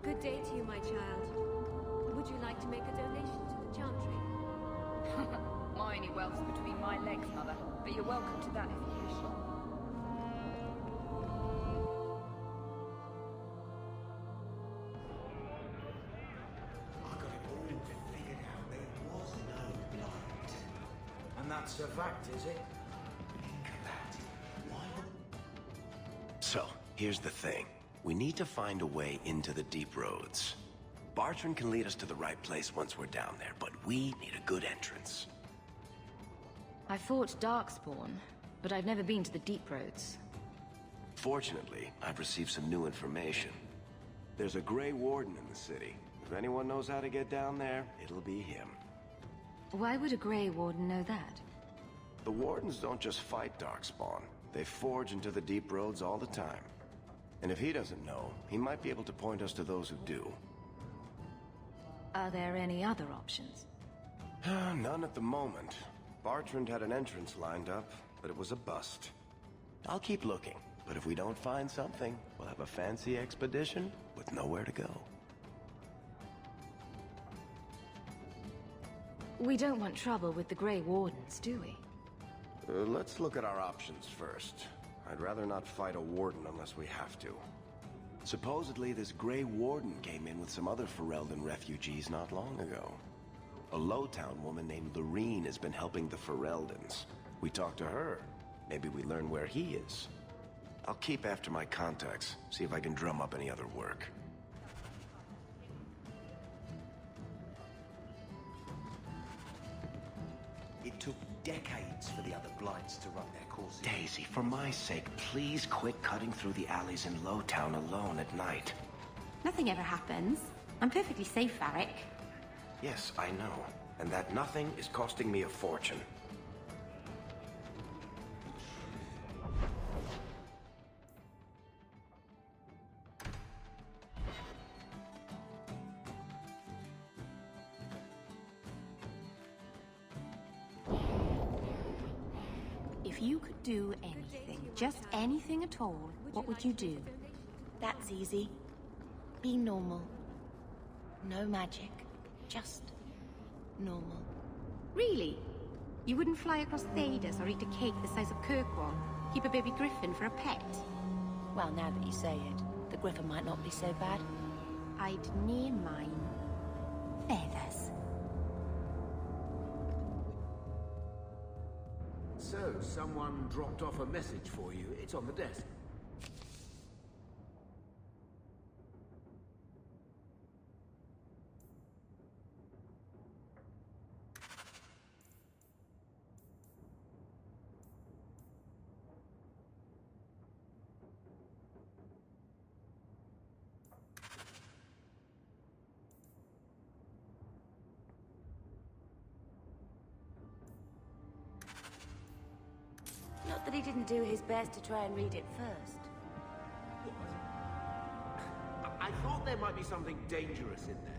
Good day to you, my child. Would you like to make a donation to the chantry? My only wealth's between my legs, Mother. But you're welcome to that if you wish. I got it all figured out. There was no blight. And that's a fact, is it? Think of that. Why would... So, here's the thing. We need to find a way into the deep roads. Bartrand can lead us to the right place once we're down there, but we need a good entrance. I fought Darkspawn, but I've never been to the deep roads. Fortunately, I've received some new information. There's a Grey Warden in the city. If anyone knows how to get down there, it'll be him. Why would a Grey Warden know that? The Wardens don't just fight Darkspawn. They forge into the deep roads all the time. And if he doesn't know, he might be able to point us to those who do. Are there any other options? None at the moment. Bartrand had an entrance lined up, but it was a bust. I'll keep looking, but if we don't find something, we'll have a fancy expedition with nowhere to go. We don't want trouble with the Grey Wardens, do we? Let's look at our options first. I'd rather not fight a warden unless we have to. Supposedly, this Grey Warden came in with some other Ferelden refugees not long ago. A Lowtown woman named Lorene has been helping the Fereldans. We talked to her. Maybe we learn where he is. I'll keep after my contacts, see if I can drum up any other work. It took decades for the other blights to run their courses. Daisy, for my sake, please quit cutting through the alleys in Lowtown alone at night. Nothing ever happens. I'm perfectly safe, Varric. Yes, I know. And that nothing is costing me a fortune. If you could do anything, just anything at all, what would you do? That's easy. Be normal. No magic. Just normal. Really? You wouldn't fly across Thedas or eat a cake the size of Kirkwall? Keep a baby griffin for a pet? Well, now that you say it, the griffin might not be so bad. I'd name mine Feathers. So, someone dropped off a message for you. It's on the desk. Not that he didn't do his best to try and read it first. What? I thought there might be something dangerous in there.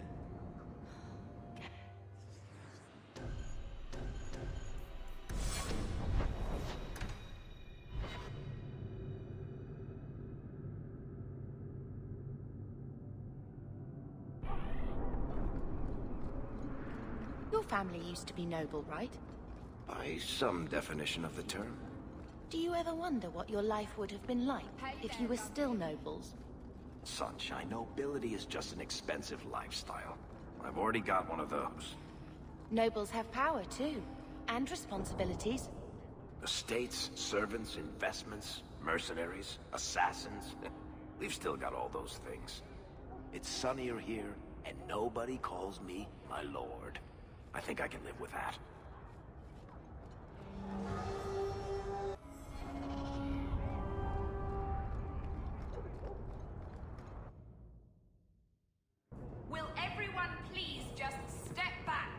Your family used to be noble, right? By some definition of the term. Do you ever wonder what your life would have been like if you were still nobles? Sunshine, nobility is just an expensive lifestyle. I've already got one of those. Nobles have power too, and responsibilities. Estates, servants, investments, mercenaries, assassins. We've still got all those things. It's sunnier here, and nobody calls me my lord. I think I can live with that. Will everyone please just step back?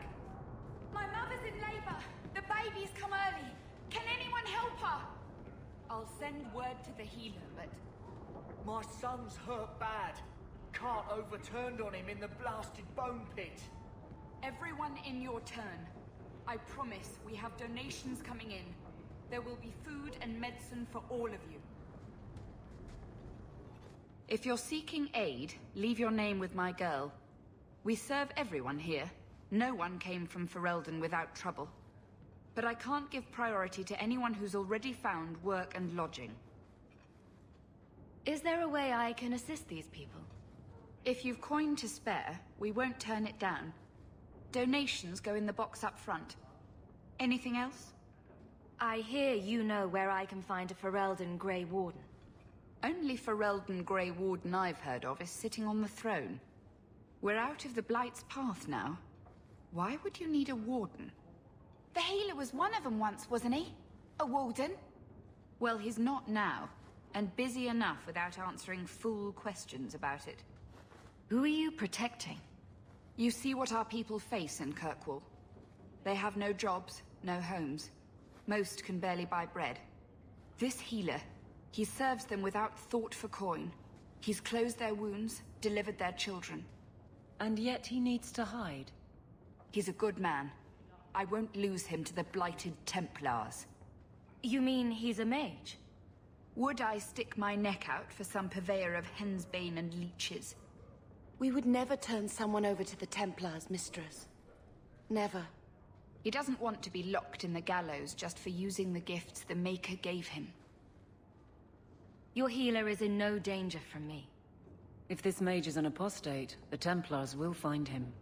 My mother's in labor. The baby's come early. Can anyone help her? I'll send word to the healer, but... My son's hurt bad. Cart overturned on him in the blasted bone pit. Everyone in your turn. I promise we have donations coming in. There will be food and medicine for all of you. If you're seeking aid, leave your name with my girl. We serve everyone here. No one came from Ferelden without trouble. But I can't give priority to anyone who's already found work and lodging. Is there a way I can assist these people? If you've coin to spare, we won't turn it down. Donations go in the box up front. Anything else? I hear you know where I can find a Ferelden Grey Warden. Only Ferelden Grey Warden I've heard of is sitting on the throne. We're out of the Blight's path now. Why would you need a warden? The healer was one of them once, wasn't he? A warden? Well, he's not now, and busy enough without answering fool questions about it. Who are you protecting? You see what our people face in Kirkwall. They have no jobs, no homes. Most can barely buy bread. This healer, he serves them without thought for coin. He's closed their wounds, delivered their children. And yet he needs to hide. He's a good man. I won't lose him to the blighted Templars. You mean he's a mage? Would I stick my neck out for some purveyor of hensbane and leeches? We would never turn someone over to the Templars, mistress. Never. He doesn't want to be locked in the gallows just for using the gifts the Maker gave him. Your healer is in no danger from me. If this mage is an apostate, the Templars will find him.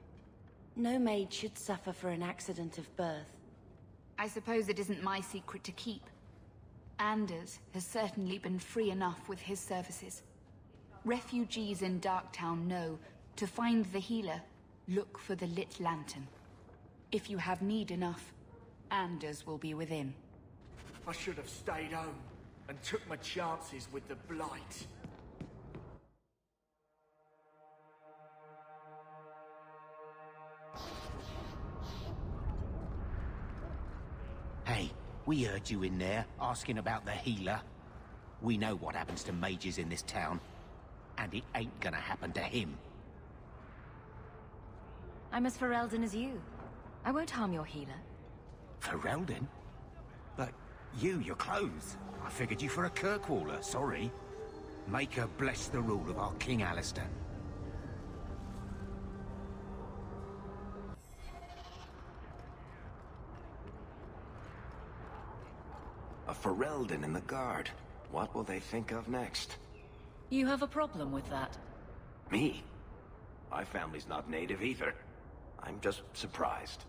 No maid should suffer for an accident of birth. I suppose it isn't my secret to keep. Anders has certainly been free enough with his services. Refugees in Darktown know, to find the healer, look for the lit lantern. If you have need enough, Anders will be within. I should have stayed home and took my chances with the Blight. Hey, we heard you in there, asking about the healer. We know what happens to mages in this town, and it ain't gonna happen to him. I'm as Ferelden as you. I won't harm your healer. Ferelden? But your clothes. I figured you for a Kirkwaller, sorry. Maker bless the rule of our King Alistair. A Ferelden in the guard. What will they think of next? You have a problem with that? Me? My family's not native either. I'm just surprised.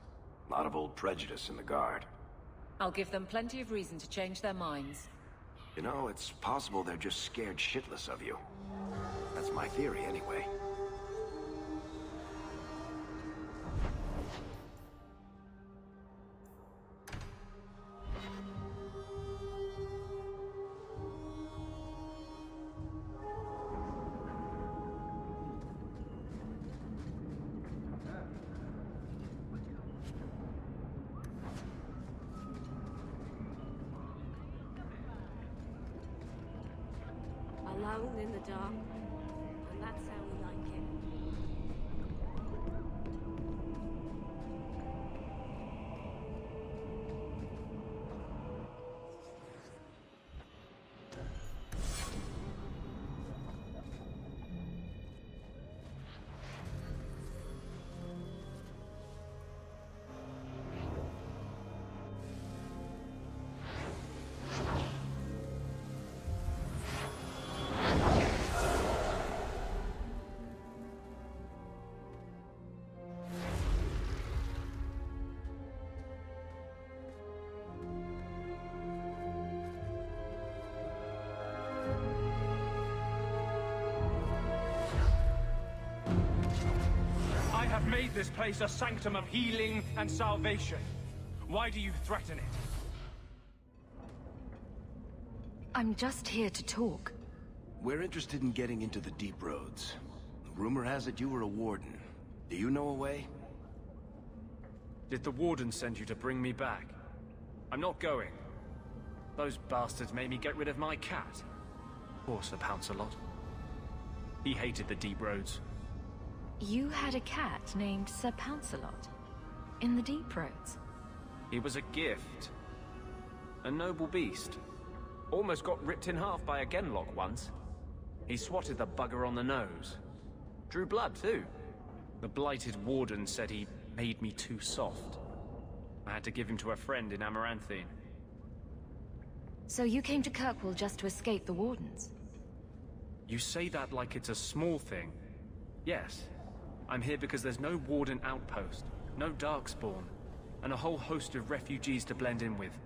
A lot of old prejudice in the guard. I'll give them plenty of reason to change their minds. You know, it's possible they're just scared shitless of you. That's my theory, anyway. Alone in the dark. And that's how we like it. I have made this place a sanctum of healing and salvation. Why do you threaten it? I'm just here to talk. We're interested in getting into the deep roads. Rumor has it you were a warden. Do you know a way? Did the warden send you to bring me back? I'm not going. Those bastards made me get rid of my cat. Poor Sir Pouncelot. He hated the deep roads. You had a cat named Sir Pouncelot in the deep roads. He was a gift. A noble beast. Almost got ripped in half by a Genlock once. He swatted the bugger on the nose. Drew blood, too. The blighted warden said he made me too soft. I had to give him to a friend in Amaranthine. So you came to Kirkwall just to escape the wardens? You say that like it's a small thing. Yes. I'm here because there's no warden outpost, no darkspawn, and a whole host of refugees to blend in with.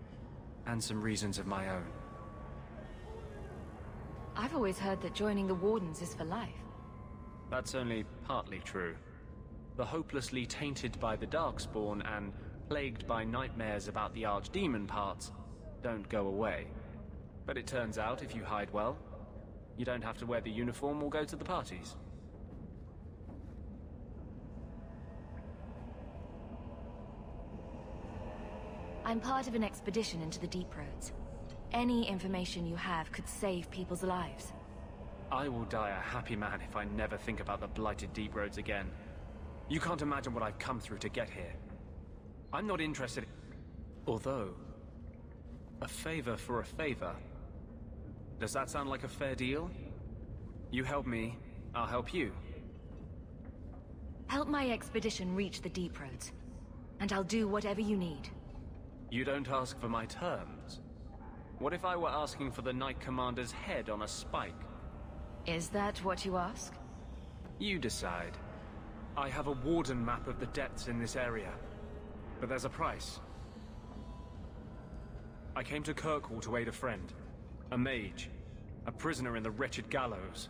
And some reasons of my own. I've always heard that joining the wardens is for life. That's only partly true. The hopelessly tainted by the darkspawn and plagued by nightmares about the archdemon parts don't go away. But it turns out if you hide well, you don't have to wear the uniform or go to the parties. I'm part of an expedition into the Deep Roads. Any information you have could save people's lives. I will die a happy man if I never think about the blighted Deep Roads again. You can't imagine what I've come through to get here. I'm not interested. Although, a favor for a favor. Does that sound like a fair deal? You help me, I'll help you. Help my expedition reach the Deep Roads, and I'll do whatever you need. You don't ask for my terms. What if I were asking for the Knight Commander's head on a spike? Is that what you ask? You decide. I have a warden map of the depths in this area, but there's a price. I came to Kirkwall to aid a friend, a mage, a prisoner in the wretched gallows.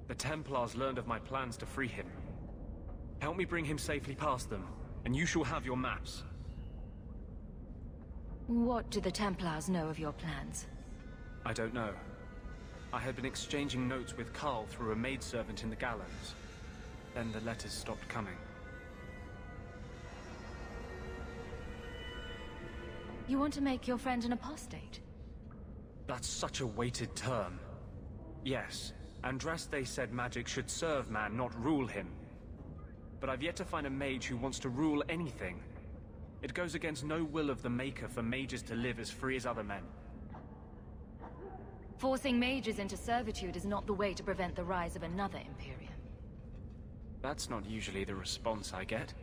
The Templars learned of my plans to free him. Help me bring him safely past them, and you shall have your maps. What do the Templars know of your plans? I don't know. I had been exchanging notes with Carl through a maidservant in the gallows. Then the letters stopped coming. You want to make your friend an apostate? That's such a weighted term. Yes, Andraste said magic should serve man, not rule him. But I've yet to find a mage who wants to rule anything. It goes against no will of the Maker for mages to live as free as other men. Forcing mages into servitude is not the way to prevent the rise of another Imperium. That's not usually the response I get.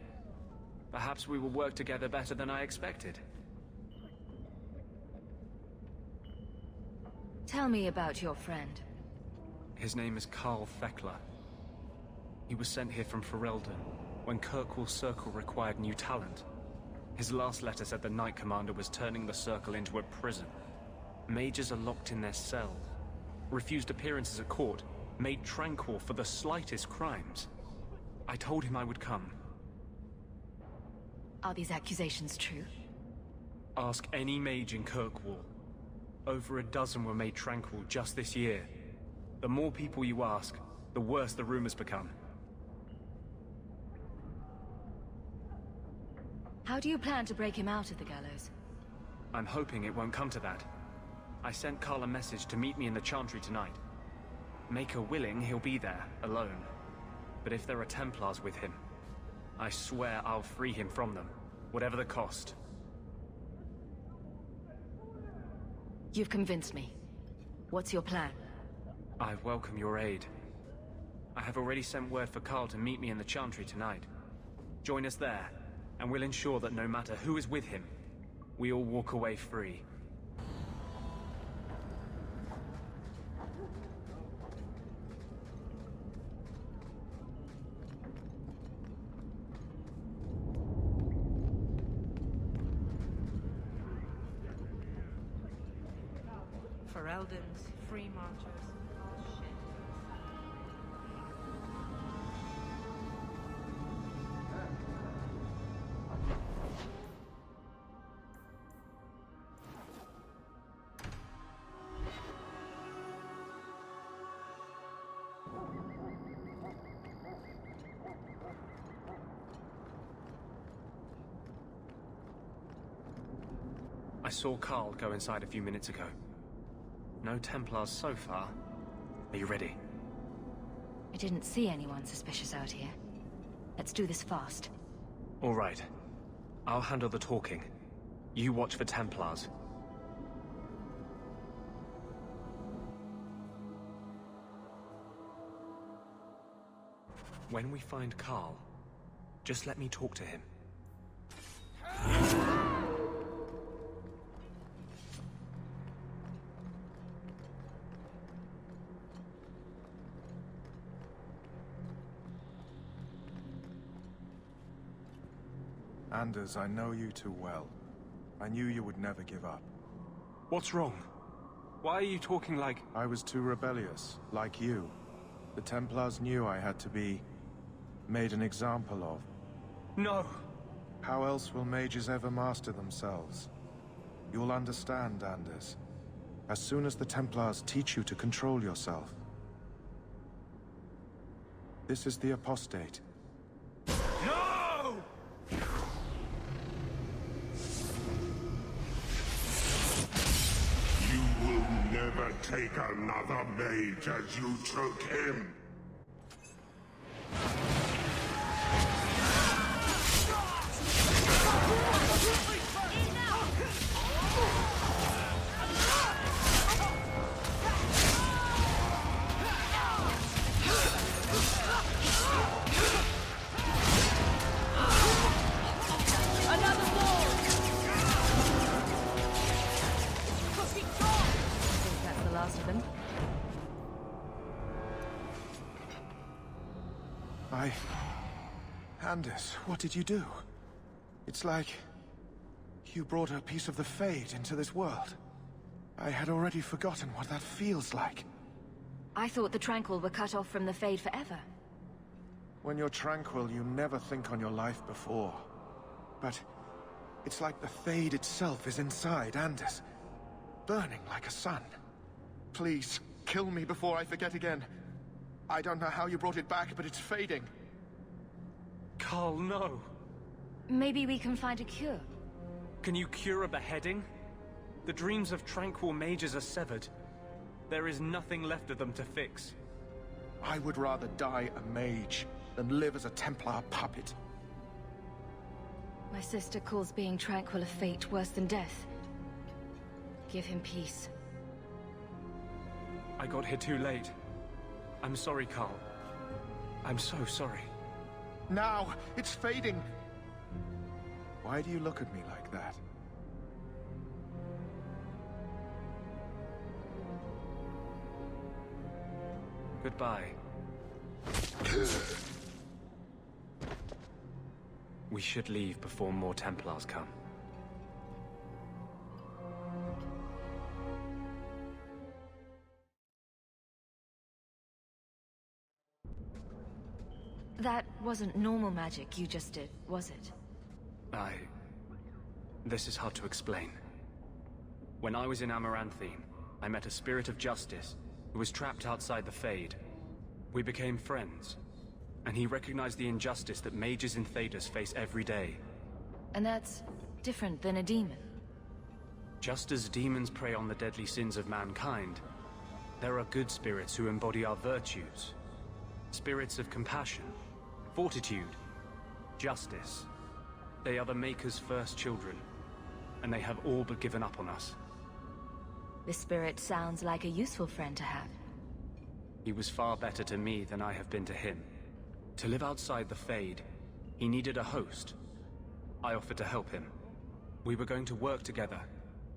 Perhaps we will work together better than I expected. Tell me about your friend. His name is Carl Thekla. He was sent here from Ferelden when Kirkwall's Circle required new talent. His last letter said the Knight Commander was turning the Circle into a prison. Mages are locked in their cells, refused appearances at court, made tranquil for the slightest crimes. I told him I would come. Are these accusations true? Ask any mage in Kirkwall. Over a dozen were made tranquil just this year. The more people you ask, the worse the rumors become. How do you plan to break him out of the gallows? I'm hoping it won't come to that. I sent Carl a message to meet me in the Chantry tonight. Maker willing, he'll be there, alone. But if there are Templars with him, I swear I'll free him from them, whatever the cost. You've convinced me. What's your plan? I welcome your aid. I have already sent word for Carl to meet me in the Chantry tonight. Join us there, and we'll ensure that no matter who is with him, we all walk away free. Fereldans, free marchers. Oh, shit. I saw Carl go inside a few minutes ago. No Templars so far. Are you ready? I didn't see anyone suspicious out here. Let's do this fast. All right. I'll handle the talking. You watch for Templars. When we find Carl, just let me talk to him. Anders, I know you too well. I knew you would never give up. What's wrong? Why are you talking like... I was too rebellious, like you. The Templars knew I had to be... made an example of. No! How else will mages ever master themselves? You'll understand, Anders. As soon as the Templars teach you to control yourself. This is the apostate. No! You will never take another mage as you took him. Anders, what did you do? It's like... you brought a piece of the Fade into this world. I had already forgotten what that feels like. I thought the Tranquil were cut off from the Fade forever. When you're tranquil, you never think on your life before. But it's like the Fade itself is inside Anders, burning like a sun. Please, kill me before I forget again. I don't know how you brought it back, but it's fading. Carl, no. Maybe we can find a cure. Can you cure a beheading? The dreams of tranquil mages are severed. There is nothing left of them to fix. I would rather die a mage than live as a Templar puppet. My sister calls being tranquil a fate worse than death. Give him peace. I got here too late. I'm sorry, Carl. I'm so sorry. Now! It's fading! Why do you look at me like that? Goodbye. We should leave before more Templars come. That wasn't normal magic you just did, was it? This is hard to explain. When I was in Amaranthine, I met a spirit of justice who was trapped outside the Fade. We became friends, and he recognized the injustice that mages in Thedas face every day. And that's different than a demon. Just as demons prey on the deadly sins of mankind, there are good spirits who embody our virtues. Spirits of compassion, fortitude, justice. They are the Maker's first children, and they have all but given up on us. This spirit sounds like a useful friend to have. He was far better to me than I have been to him. To live outside the Fade, he needed a host. I offered to help him. We were going to work together,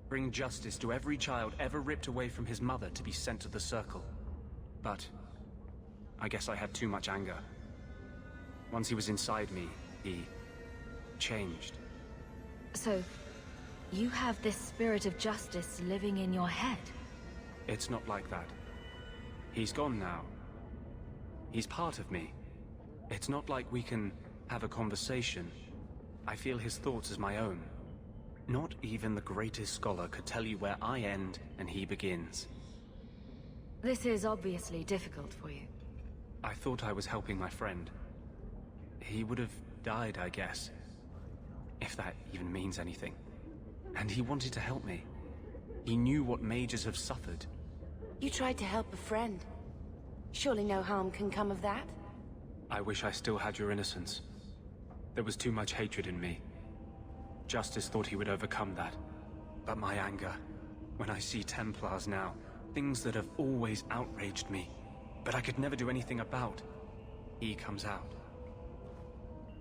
bring justice to every child ever ripped away from his mother to be sent to the Circle. But I guess I had too much anger. Once he was inside me, he changed. So, you have this spirit of justice living in your head? It's not like that. He's gone now. He's part of me. It's not like we can have a conversation. I feel his thoughts as my own. Not even the greatest scholar could tell you where I end and he begins. This is obviously difficult for you. I thought I was helping my friend. He would have died, I guess. If that even means anything. And he wanted to help me. He knew what mages have suffered. You tried to help a friend. Surely no harm can come of that? I wish I still had your innocence. There was too much hatred in me. Justice thought he would overcome that. But my anger, when I see Templars now, things that have always outraged me, but I could never do anything about. he comes out.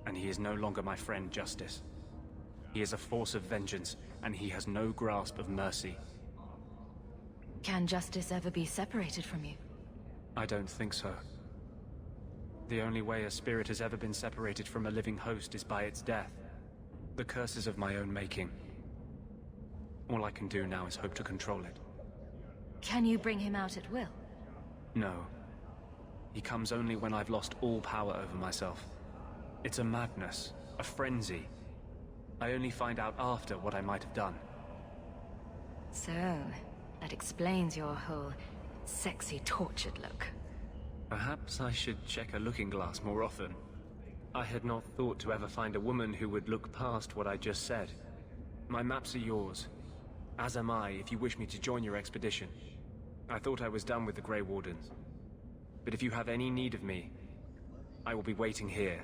And he is no longer my friend, Justice. He is a force of vengeance, and he has no grasp of mercy. Can Justice ever be separated from you? I don't think so. The only way a spirit has ever been separated from a living host is by its death. The curse is of my own making. All I can do now is hope to control it. Can you bring him out at will? No. He comes only when I've lost all power over myself. It's a madness, a frenzy. I only find out after what I might have done. So, that explains your whole sexy, tortured look. Perhaps I should check a looking glass more often. I had not thought to ever find a woman who would look past what I just said. My maps are yours. As am I, if you wish me to join your expedition. I thought I was done with the Grey Wardens. But if you have any need of me, I will be waiting here.